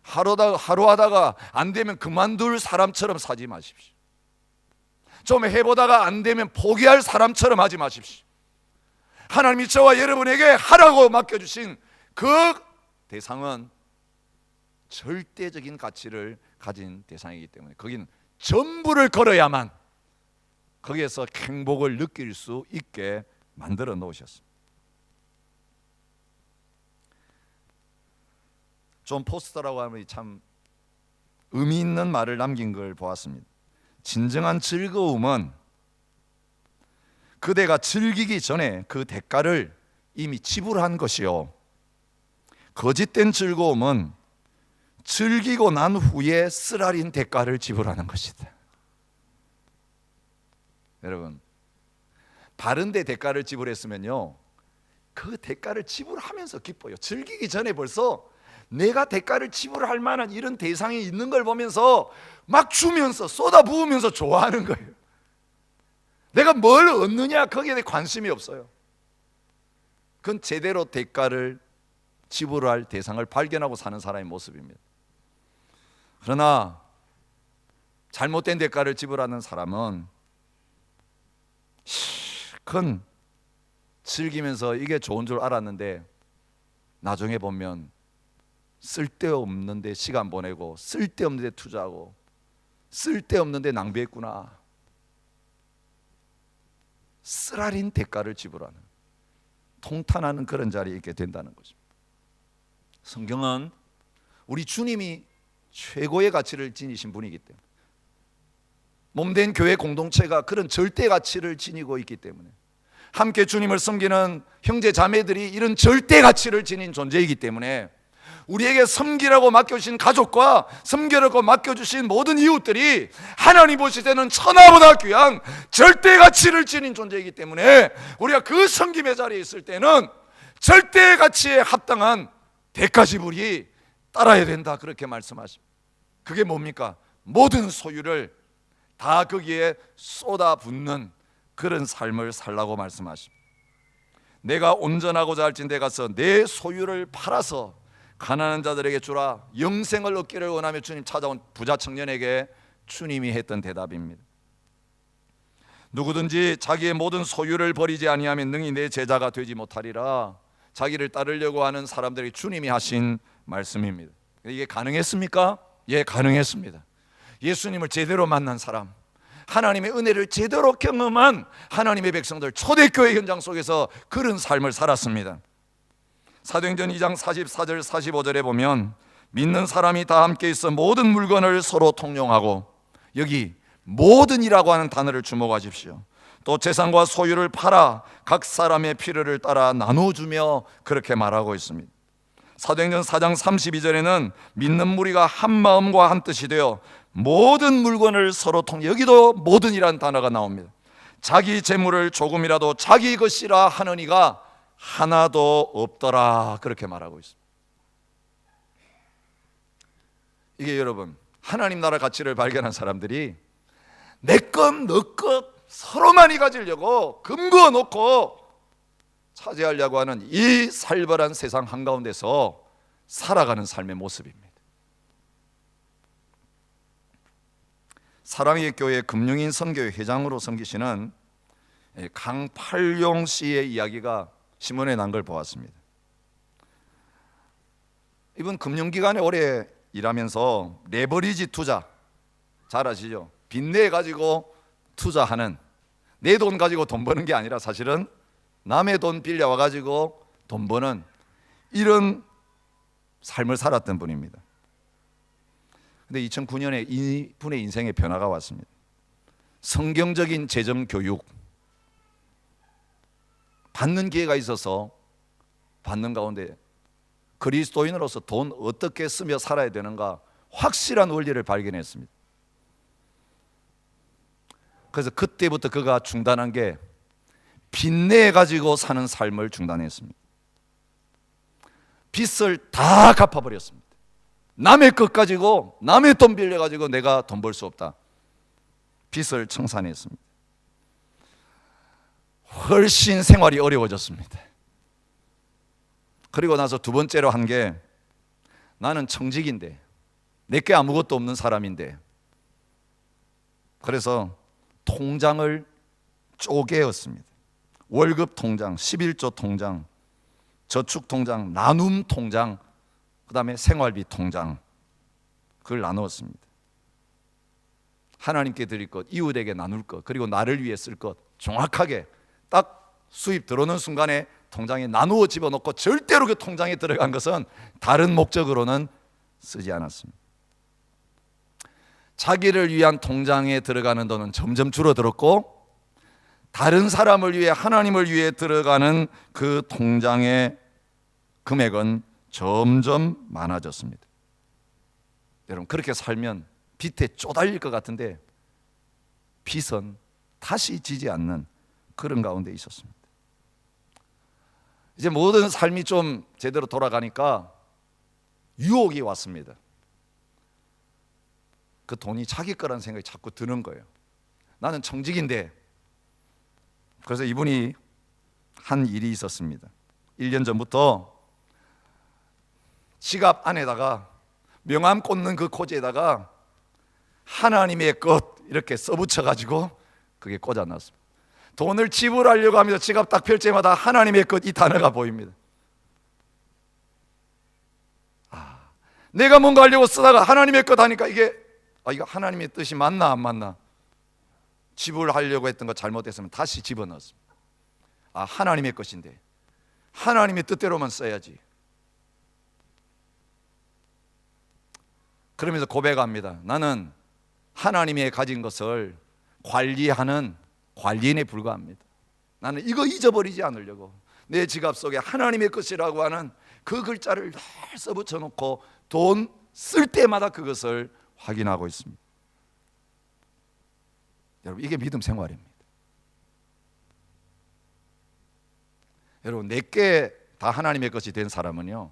하루 하다가 안 되면 그만둘 사람처럼 사지 마십시오. 좀 해보다가 안 되면 포기할 사람처럼 하지 마십시오. 하나님이 저와 여러분에게 하라고 맡겨주신 그 대상은 절대적인 가치를 가진 대상이기 때문에 거긴 전부를 걸어야만 거기에서 행복을 느낄 수 있게 만들어 놓으셨습니다. 존 포스터라고 하는 참 의미 있는 말을 남긴 걸 보았습니다. 진정한 즐거움은 그대가 즐기기 전에 그 대가를 이미 지불한 것이요, 거짓된 즐거움은 즐기고 난 후에 쓰라린 대가를 지불하는 것이다. 여러분, 바른데 대가를 지불했으면요 그 대가를 지불하면서 기뻐요. 즐기기 전에 벌써 내가 대가를 지불할 만한 이런 대상이 있는 걸 보면서 막 주면서 쏟아부으면서 좋아하는 거예요. 내가 뭘 얻느냐 거기에 대해 관심이 없어요. 그건 제대로 대가를 지불할 대상을 발견하고 사는 사람의 모습입니다. 그러나 잘못된 대가를 지불하는 사람은 실컷 즐기면서 이게 좋은 줄 알았는데 나중에 보면 쓸데없는 데 시간 보내고 쓸데없는 데 투자하고 쓸데없는 데 낭비했구나, 쓰라린 대가를 지불하는, 통탄하는 그런 자리에 있게 된다는 거죠. 성경은 우리 주님이 최고의 가치를 지니신 분이기 때문에, 몸된 교회 공동체가 그런 절대 가치를 지니고 있기 때문에, 함께 주님을 섬기는 형제 자매들이 이런 절대 가치를 지닌 존재이기 때문에 우리에게 섬기라고 맡겨주신 가족과 섬기라고 맡겨주신 모든 이웃들이 하나님 보실 때는 천하보다 귀한 절대 가치를 지닌 존재이기 때문에 우리가 그 섬김의 자리에 있을 때는 절대 가치에 합당한 대가 지불이 따라야 된다, 그렇게 말씀하십니다. 그게 뭡니까? 모든 소유를 다 거기에 쏟아붓는 그런 삶을 살라고 말씀하십니다. 내가 온전하고자 할진대 가서 내 소유를 팔아서 가난한 자들에게 주라, 영생을 얻기를 원하며 주님 찾아온 부자 청년에게 주님이 했던 대답입니다. 누구든지 자기의 모든 소유를 버리지 아니하면 능히 내 제자가 되지 못하리라. 자기를 따르려고 하는 사람들에게 주님이 하신 말씀입니다. 이게 가능했습니까? 예, 가능했습니다. 예수님을 제대로 만난 사람, 하나님의 은혜를 제대로 경험한 하나님의 백성들, 초대교회 현장 속에서 그런 삶을 살았습니다. 사도행전 2장 44절 45절에 보면 믿는 사람이 다 함께 있어 모든 물건을 서로 통용하고, 여기 모든이라고 하는 단어를 주목하십시오. 또 재산과 소유를 팔아 각 사람의 필요를 따라 나눠주며 그렇게 말하고 있습니다. 사도행전 4장 32절에는 믿는 무리가 한 마음과 한 뜻이 되어 모든 물건을 서로 여기도 모든이라는 단어가 나옵니다. 자기 재물을 조금이라도 자기 것이라 하는 이가 하나도 없더라, 그렇게 말하고 있습니다. 이게 여러분, 하나님 나라 가치를 발견한 사람들이 내 것 너 것 서로 많이 가지려고 금그어 놓고 차지하려고 하는 이 살벌한 세상 한가운데서 살아가는 삶의 모습입니다. 사랑의 교회 금융인 선교회 회장으로 섬기시는 강팔용 씨의 이야기가 신문에 난 걸 보았습니다. 이분 금융기관에 오래 일하면서 레버리지 투자, 잘 아시죠? 빚내 가지고 투자하는, 내 돈 가지고 돈 버는 게 아니라 사실은 남의 돈 빌려와 가지고 돈 버는 이런 삶을 살았던 분입니다. 근데 2009년에 이분의 인생에 변화가 왔습니다. 성경적인 재정 교육 받는 기회가 있어서 받는 가운데 그리스도인으로서 돈 어떻게 쓰며 살아야 되는가 확실한 원리를 발견했습니다. 그래서 그때부터 그가 중단한 게 빚내 가지고 사는 삶을 중단했습니다. 빚을 다 갚아버렸습니다. 남의 것 가지고, 남의 돈 빌려 가지고 내가 돈 벌 수 없다. 빚을 청산했습니다. 훨씬 생활이 어려워졌습니다. 그리고 나서 두 번째로 한 게, 나는 청직인데 내게 아무것도 없는 사람인데, 그래서 통장을 쪼개었습니다. 월급 통장, 11조 통장, 저축 통장, 나눔 통장, 그 다음에 생활비 통장, 그걸 나누었습니다. 하나님께 드릴 것, 이웃에게 나눌 것, 그리고 나를 위해 쓸 것, 정확하게 딱 수입 들어오는 순간에 통장에 나누어 집어넣고 절대로 그 통장에 들어간 것은 다른 목적으로는 쓰지 않았습니다. 자기를 위한 통장에 들어가는 돈은 점점 줄어들었고, 다른 사람을 위해, 하나님을 위해 들어가는 그 통장의 금액은 점점 많아졌습니다. 여러분, 그렇게 살면 빚에 쪼달릴 것 같은데 빚은 다시 지지 않는 그런 가운데 있었습니다. 이제 모든 삶이 좀 제대로 돌아가니까 유혹이 왔습니다. 그 돈이 자기 거라는 생각이 자꾸 드는 거예요. 나는 청직인데. 그래서 이분이 한 일이 있었습니다. 1년 전부터 지갑 안에다가 명함 꽂는 그 꽂이에다가 하나님의 것 이렇게 써붙여가지고 그게 꽂아놨습니다. 돈을 지불하려고 하면서 지갑 딱 펼 때마다 하나님의 것 이 단어가 보입니다. 내가 뭔가 하려고 쓰다가 하나님의 것 하니까 이게 이거 하나님의 뜻이 맞나 안 맞나, 지불하려고 했던 거 잘못했으면 다시 집어넣었습니다. 하나님의 것인데 하나님의 뜻대로만 써야지. 그러면서 고백합니다. 나는 하나님의 가진 것을 관리하는 관리인에 불과합니다. 나는 이거 잊어버리지 않으려고 내 지갑 속에 하나님의 것이라고 하는 그 글자를 늘 써붙여 놓고 돈 쓸 때마다 그것을 확인하고 있습니다. 여러분, 이게 믿음 생활입니다. 여러분, 내게 다 하나님의 것이 된 사람은요,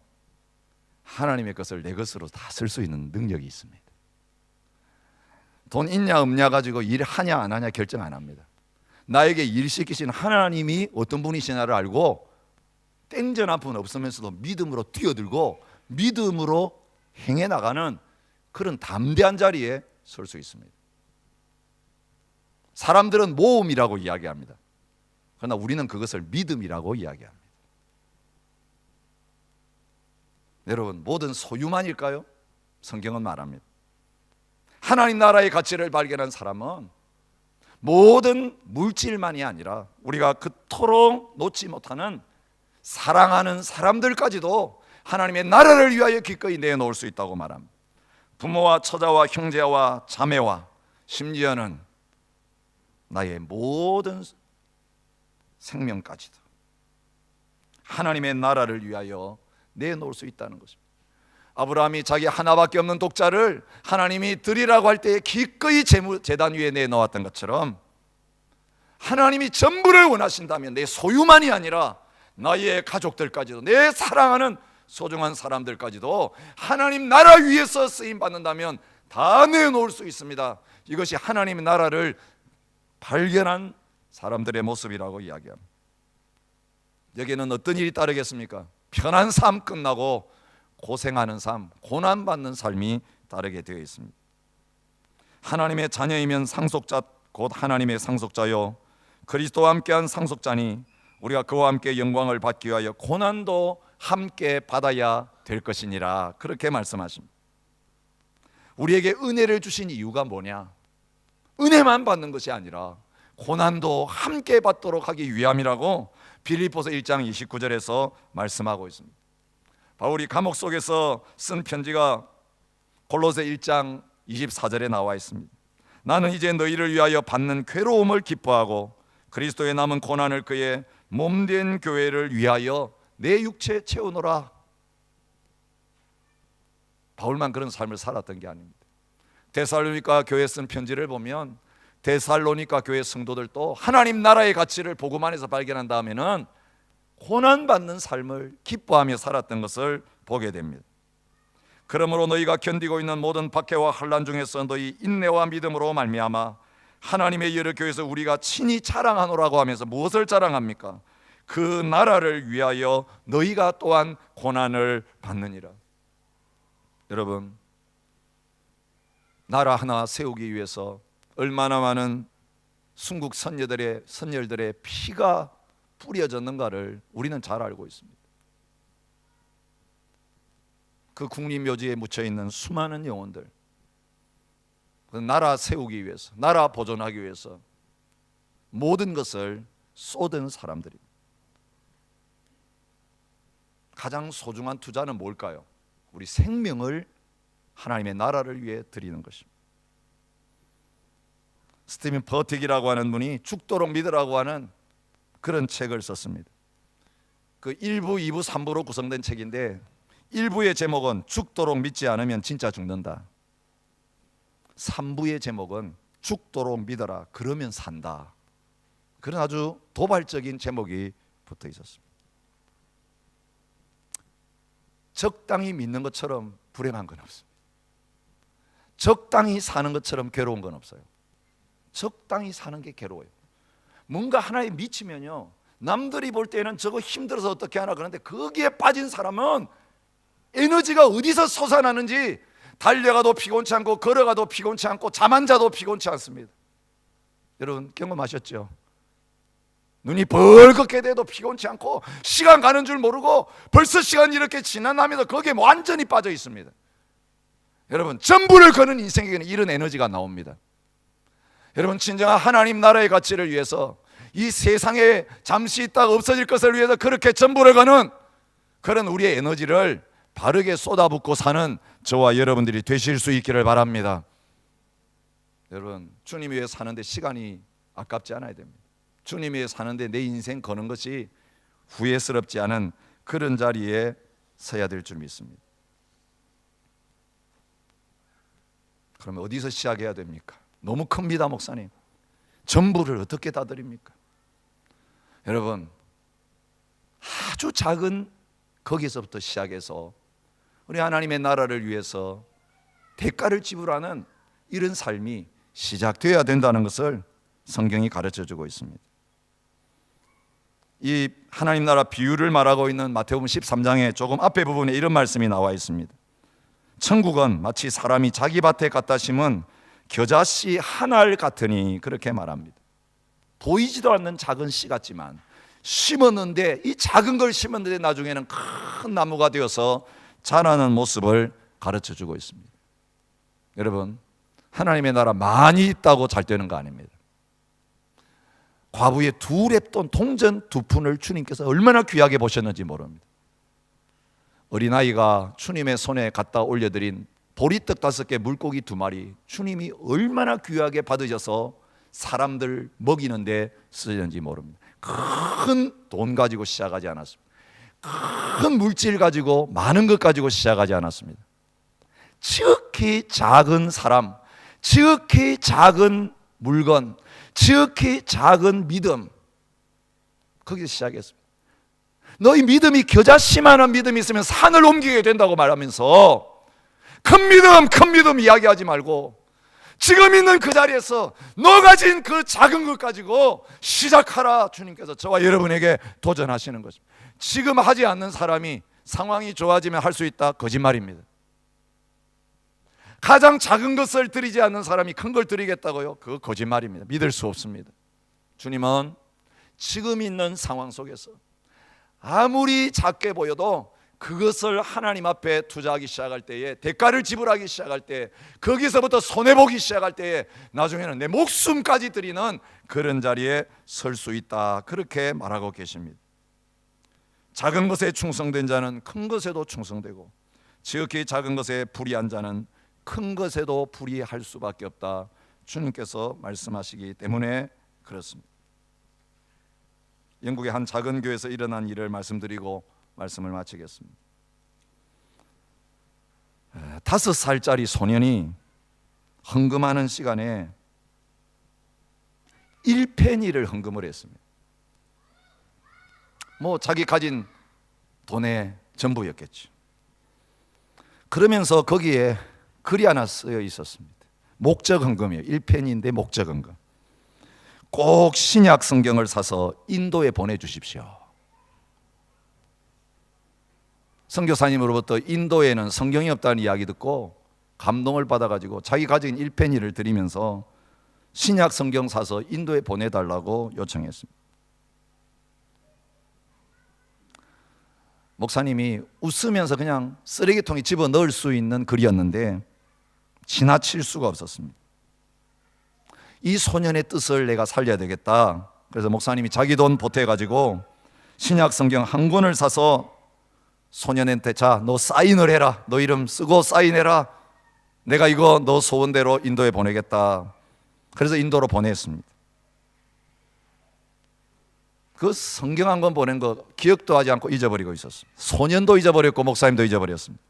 하나님의 것을 내 것으로 다 쓸 수 있는 능력이 있습니다. 돈 있냐 없냐 가지고 일하냐 안 하냐 결정 안 합니다. 나에게 일 시키신 하나님이 어떤 분이시냐를 알고 땡전 한 푼 없으면서도 믿음으로 뛰어들고 믿음으로 행해 나가는 그런 담대한 자리에 설 수 있습니다. 사람들은 모험이라고 이야기합니다. 그러나 우리는 그것을 믿음이라고 이야기합니다. 여러분, 모든 소유만일까요? 성경은 말합니다. 하나님 나라의 가치를 발견한 사람은 모든 물질만이 아니라 우리가 그토록 놓지 못하는 사랑하는 사람들까지도 하나님의 나라를 위하여 기꺼이 내놓을 수 있다고 말합니다. 부모와 처자와 형제와 자매와 심지어는 나의 모든 생명까지도 하나님의 나라를 위하여 내놓을 수 있다는 것입니다. 아브라함이 자기 하나밖에 없는 독자를 하나님이 드리라고 할 때 기꺼이 제단 위에 내놓았던 것처럼, 하나님이 전부를 원하신다면 내 소유만이 아니라 나의 가족들까지도, 내 사랑하는 소중한 사람들까지도 하나님 나라 위에서 쓰임받는다면 다 내놓을 수 있습니다. 이것이 하나님의 나라를 발견한 사람들의 모습이라고 이야기합니다. 여기에는 어떤 일이 따르겠습니까? 편한 삶 끝나고 고생하는 삶, 고난받는 삶이 따르게 되어 있습니다. 하나님의 자녀이면 상속자 곧 하나님의 상속자요 그리스도와 함께한 상속자니 우리가 그와 함께 영광을 받기 위하여 고난도 함께 받아야 될 것이니라, 그렇게 말씀하십니다. 우리에게 은혜를 주신 이유가 뭐냐? 은혜만 받는 것이 아니라 고난도 함께 받도록 하기 위함이라고 빌립보서 1장 29절에서 말씀하고 있습니다. 바울이 감옥 속에서 쓴 편지가 골로새 1장 24절에 나와 있습니다. 나는 이제 너희를 위하여 받는 괴로움을 기뻐하고 그리스도의 남은 고난을 그의 몸된 교회를 위하여 내 육체 채우노라. 바울만 그런 삶을 살았던 게 아닙니다. 데살로니가 교회 쓴 편지를 보면 데살로니가 교회 성도들도 하나님 나라의 가치를 복음 안에서 발견한 다음에는 고난받는 삶을 기뻐하며 살았던 것을 보게 됩니다. 그러므로 너희가 견디고 있는 모든 박해와 환난 중에서 너희 인내와 믿음으로 말미암아 하나님의 여러 교회에서 우리가 친히 자랑하노라고 하면서 무엇을 자랑합니까? 그 나라를 위하여 너희가 또한 고난을 받느니라. 여러분, 나라 하나 세우기 위해서 얼마나 많은 순국 선열들의 피가 뿌려졌는가를 우리는 잘 알고 있습니다. 그 국립묘지에 묻혀있는 수많은 영혼들, 그 나라 세우기 위해서, 나라 보존하기 위해서 모든 것을 쏟은 사람들입니다. 가장 소중한 투자는 뭘까요? 우리 생명을 하나님의 나라를 위해 드리는 것입니다. 스티븐 버틱이라고 하는 분이 죽도록 믿으라고 하는 그런 책을 썼습니다. 그 1부, 2부, 3부로 구성된 책인데 1부의 제목은 죽도록 믿지 않으면 진짜 죽는다. 3부의 제목은 죽도록 믿어라, 그러면 산다. 그런 아주 도발적인 제목이 붙어 있었습니다. 적당히 믿는 것처럼 불행한 건 없습니다. 적당히 사는 것처럼 괴로운 건 없어요. 적당히 사는 게 괴로워요. 뭔가 하나에 미치면요, 남들이 볼 때는 저거 힘들어서 어떻게 하나 그러는데 거기에 빠진 사람은 에너지가 어디서 솟아나는지 달려가도 피곤치 않고 걸어가도 피곤치 않고 잠 안 자도 피곤치 않습니다. 여러분 경험하셨죠? 눈이 벌겋게 돼도 피곤치 않고 시간 가는 줄 모르고 벌써 시간이 이렇게 지나면서 거기에 완전히 빠져 있습니다. 여러분, 전부를 거는 인생에게는 이런 에너지가 나옵니다. 여러분, 진정한 하나님 나라의 가치를 위해서 이 세상에 잠시 있다가 없어질 것을 위해서 그렇게 전부를 거는 그런 우리의 에너지를 바르게 쏟아붓고 사는 저와 여러분들이 되실 수 있기를 바랍니다. 여러분, 주님 위해 사는데 시간이 아깝지 않아야 됩니다. 주님 위해 사는데 내 인생 거는 것이 후회스럽지 않은 그런 자리에 서야 될 줄 믿습니다. 그러면 어디서 시작해야 됩니까? 너무 큽니다, 목사님. 전부를 어떻게 다 드립니까? 여러분, 아주 작은 거기서부터 시작해서 우리 하나님의 나라를 위해서 대가를 지불하는 이런 삶이 시작되어야 된다는 것을 성경이 가르쳐주고 있습니다. 이 하나님 나라 비유를 말하고 있는 마태복음 13장의 조금 앞에 부분에 이런 말씀이 나와 있습니다. 천국은 마치 사람이 자기 밭에 갖다 심은 겨자씨 한 알 같으니, 그렇게 말합니다. 보이지도 않는 작은 씨 같지만 심었는데, 이 작은 걸 심었는데 나중에는 큰 나무가 되어서 자라는 모습을 가르쳐주고 있습니다. 여러분, 하나님의 나라 많이 있다고 잘 되는 거 아닙니다. 과부의 2렙돈 동전 2푼을 주님께서 얼마나 귀하게 보셨는지 모릅니다. 어린아이가 주님의 손에 갖다 올려드린 보리떡 5개, 물고기 2마리, 주님이 얼마나 귀하게 받으셔서 사람들 먹이는데 쓰였는지 모릅니다. 큰 돈 가지고 시작하지 않았습니다. 큰 물질 가지고, 많은 것 가지고 시작하지 않았습니다. 지극히 작은 사람, 지극히 작은 물건, 지극히 작은 믿음, 거기서 시작했습니다. 너희 믿음이 겨자씨만한 믿음이 있으면 산을 옮기게 된다고 말하면서 큰 믿음 이야기하지 말고 지금 있는 그 자리에서 너 가진 그 작은 것 가지고 시작하라. 주님께서 저와 여러분에게 도전하시는 것입니다. 지금 하지 않는 사람이 상황이 좋아지면 할 수 있다? 거짓말입니다. 가장 작은 것을 드리지 않는 사람이 큰 걸 드리겠다고요? 그거 거짓말입니다. 믿을 수 없습니다. 주님은 지금 있는 상황 속에서 아무리 작게 보여도 그것을 하나님 앞에 투자하기 시작할 때에, 대가를 지불하기 시작할 때, 거기서부터 손해보기 시작할 때에 나중에는 내 목숨까지 드리는 그런 자리에 설 수 있다, 그렇게 말하고 계십니다. 작은 것에 충성된 자는 큰 것에도 충성되고, 지극히 작은 것에 불의한 자는 큰 것에도 불의할 수밖에 없다. 주님께서 말씀하시기 때문에 그렇습니다. 영국의 한 작은 교회에서 일어난 일을 말씀드리고 말씀을 마치겠습니다. 5살짜리 소년이 헌금하는 시간에 1페니를 헌금을 했습니다. 자기 가진 돈의 전부였겠죠. 그러면서 거기에 글이 하나 쓰여 있었습니다. 목적 헌금이에요. 1페니인데 목적 헌금. 꼭 신약 성경을 사서 인도에 보내주십시오. 선교사님으로부터 인도에는 성경이 없다는 이야기 듣고 감동을 받아가지고 자기 가진 1페니를 드리면서 신약 성경 사서 인도에 보내달라고 요청했습니다. 목사님이 웃으면서 그냥 쓰레기통에 집어넣을 수 있는 글이었는데 지나칠 수가 없었습니다. 이 소년의 뜻을 내가 살려야 되겠다. 그래서 목사님이 자기 돈 보태가지고 신약 성경 한 권을 사서 소년한테 자, 너 사인을 해라. 너 이름 쓰고 사인해라. 내가 이거 너 소원대로 인도에 보내겠다. 그래서 인도로 보냈습니다. 그 성경 한 권 보낸 거 기억도 하지 않고 잊어버리고 있었습니다. 소년도 잊어버렸고 목사님도 잊어버렸습니다.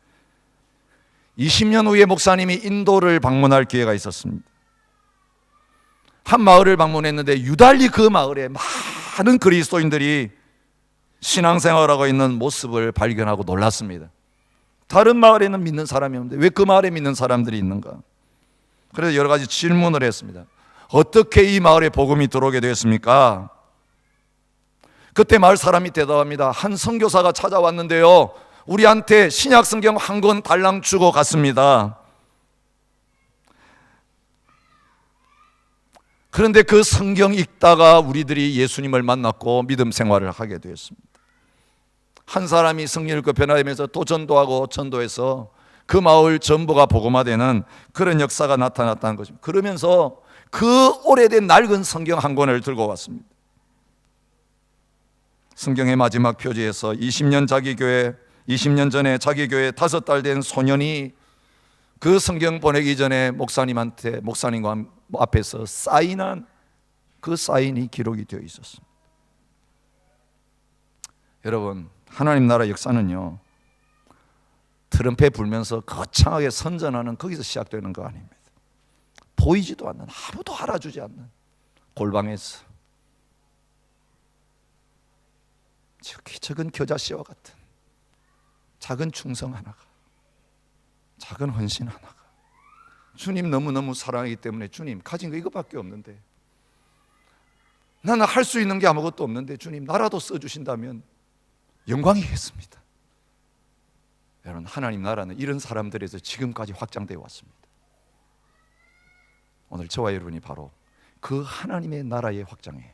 20년 후에 목사님이 인도를 방문할 기회가 있었습니다. 한 마을을 방문했는데 유달리 그 마을에 많은 그리스도인들이 신앙생활하고 있는 모습을 발견하고 놀랐습니다. 다른 마을에는 믿는 사람이 없는데 왜 그 마을에 믿는 사람들이 있는가? 그래서 여러 가지 질문을 했습니다. 어떻게 이 마을에 복음이 들어오게 되었습니까? 그때 마을 사람이 대답합니다. 한 선교사가 찾아왔는데요, 우리한테 신약 성경 한 권 달랑 주고 갔습니다. 그런데 그 성경 읽다가 우리들이 예수님을 만났고 믿음 생활을 하게 되었습니다. 한 사람이 성경 읽고 변화되면서 또 전도하고 전도해서 그 마을 전부가 복음화되는 그런 역사가 나타났다는 것입니다. 그러면서 그 오래된 낡은 성경 한 권을 들고 왔습니다. 성경의 마지막 표지에서 20년 전에 자기 교회 5달 된 소년이 그 성경 보내기 전에 목사님과 앞에서 사인한 그 사인이 기록이 되어 있었습니다. 여러분, 하나님 나라 역사는요, 트럼펫 불면서 거창하게 선전하는 거기서 시작되는 거 아닙니다. 보이지도 않는, 아무도 알아주지 않는 골방에서 적은 겨자씨와 같은 작은 충성 하나가, 작은 헌신 하나가 주님 너무너무 사랑하기 때문에 주님 가진 거 이거밖에 없는데, 나는 할 수 있는 게 아무것도 없는데 주님 나라도 써주신다면 영광이겠습니다. 여러분, 하나님 나라는 이런 사람들에서 지금까지 확장되어 왔습니다. 오늘 저와 여러분이 바로 그 하나님의 나라의 확장에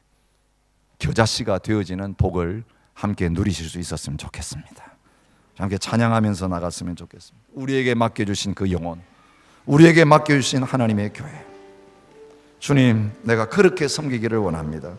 겨자씨가 되어지는 복을 함께 누리실 수 있었으면 좋겠습니다. 함께 찬양하면서 나갔으면 좋겠습니다. 우리에게 맡겨주신 그 영혼, 우리에게 맡겨주신 하나님의 교회, 주님, 내가 그렇게 섬기기를 원합니다.